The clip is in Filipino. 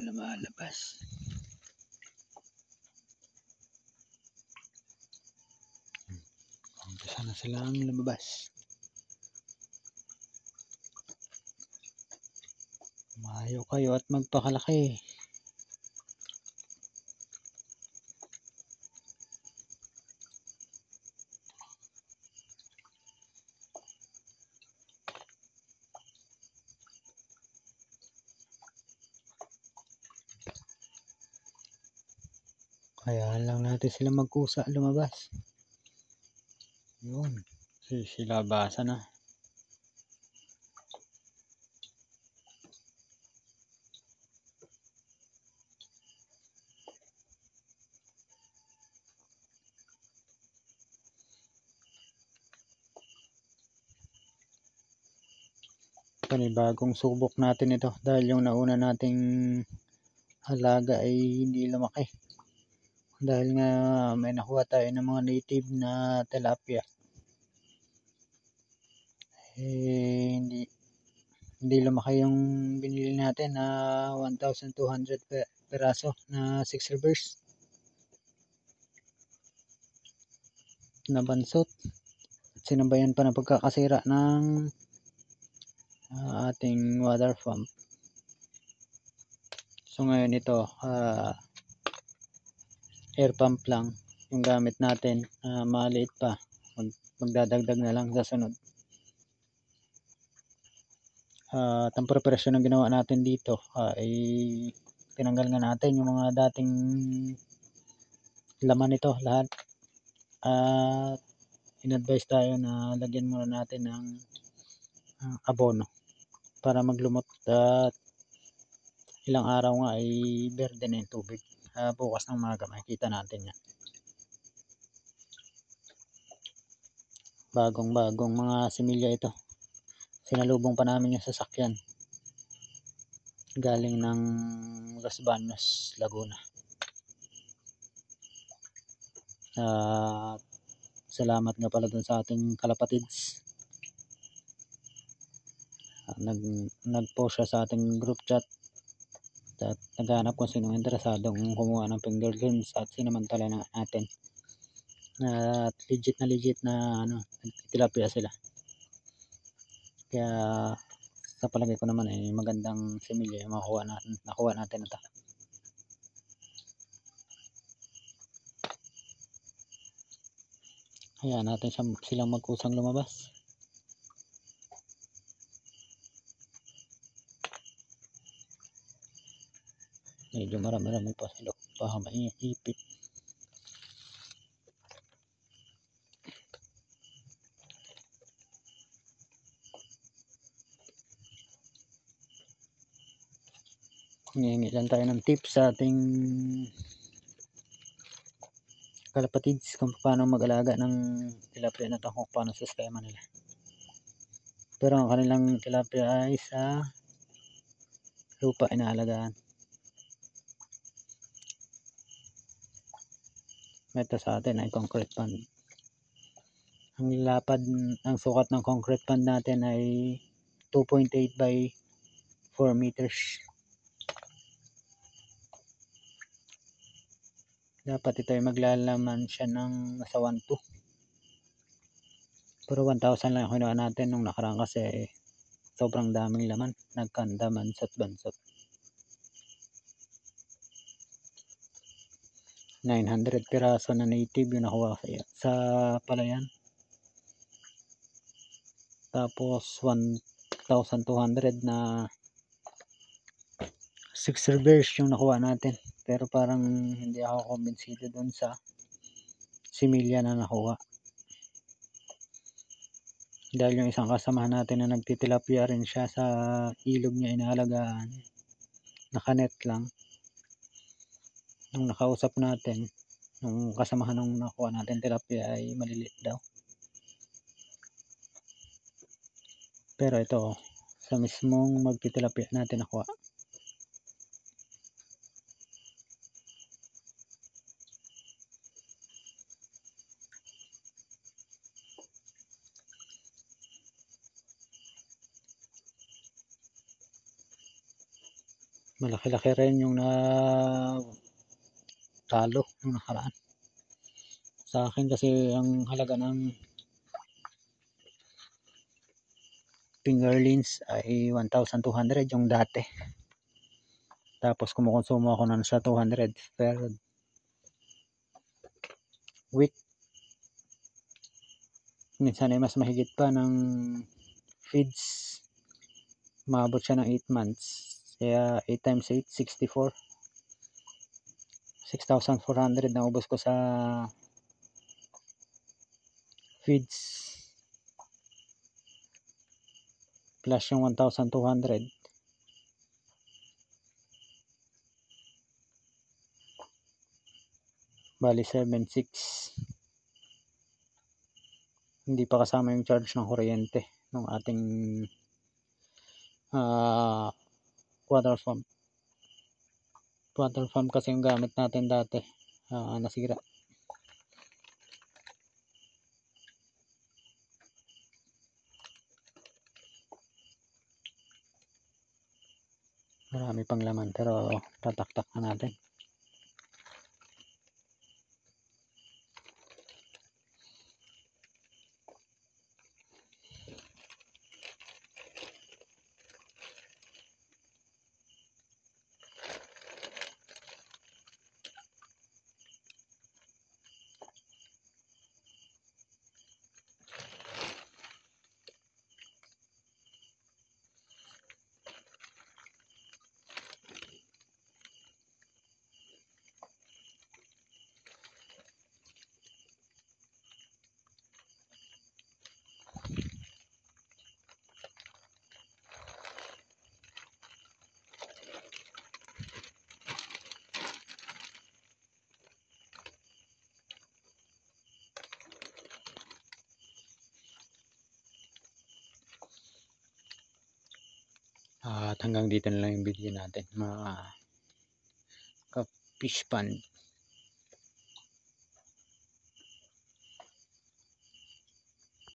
lumalabas. Umpisa na silang lumabas. Mayo kayo at magpakalaki. Kaya lang natin sila magkusa lumabas. Yun. Silabasa na. Panibagong subok natin ito dahil yung nauna nating alaga ay hindi lumaki. Dahil nga may nakuha tayo ng mga native na tilapia. Hindi lumaki yung binili natin na 1,200 peraso na 6 reverse na bansot. Sinabayan pa ng pagkakasira ng ating water pump. So ngayon ito air pump lang yung gamit natin, maliit pa, magdadagdag na lang sa sunod. At ang preparasyon na ginawa natin dito ay tinanggal nga natin yung mga dating laman nito lahat at in-advise tayo na lagyan muna natin ng abono para maglumot at ilang araw nga ay berde na yung tubig. Bukas ng umaga makikita natin yan. Bagong mga similya ito. Sinalubong pa namin yung sasakyan galing ng Los Baños, Laguna. Salamat nga pala dun sa ating kalapatids. Nag-post siya sa ating group chat at naghanap kung sino interesadong kumuha ng fingerlings at sinamantala na natin. At legit na tilapia sila. Kaya sa palagay ko naman ay magandang similya yung nakuha natin ito. Kaya natin silang magkusang lumabas. Medyo marami pa sila. Baka maiipit. Hingi lang tayo ng tips sa ating kalapatids kung paano mag-alaga ng tilapia na ito, kung paano sistema nila. Pero ang kanilang tilapia ay sa lupa inaalagaan. Ito sa atin ay concrete pond. Ang sukat ng concrete pond natin ay 2.8 by 4 meters. Dapat ito ay maglalaman siya ng nasa 1.2. Pero 1,000 lang yung kinuha natin nung nakaraan kasi sobrang daming laman. Nagkanda bansot. 900 piraso na native yung nakuha sa palayan. Tapos 1,200 na 6 reverse yung nakuha natin. Pero parang hindi ako kumbinsido dun sa similya na nakuha. Dahil yung isang kasamahan natin na nagtitilapia rin siya sa ilog niya inaalagaan. Nakanet lang. Nung nakausap natin, nung kasamahan nung nakuha natin tilapia ay maliliit daw. Pero ito, sa mismong magtitilapia natin nakuha. malaki-laki rin yung na talo nung nakaraan. Sa akin kasi ang halaga ng fingerlings ay 1,200 yung dati. Tapos kumukonsumo ako ng sa 200 per week. Minsan ay mas mahigit pa ng feeds. Maabot siya ng 8 months. Kaya 8 times 8, 64. 6,400 na ubos ko sa feeds. Plus yung 1,200. Bali 7,600. Hindi pa kasama yung charge ng kuryente ng ating water pump. Water pump kasi yung gamit natin dati. Nasira. Marami pang laman pero tataktak na natin. At hanggang dito na lang yung video natin mga ka-fish pond.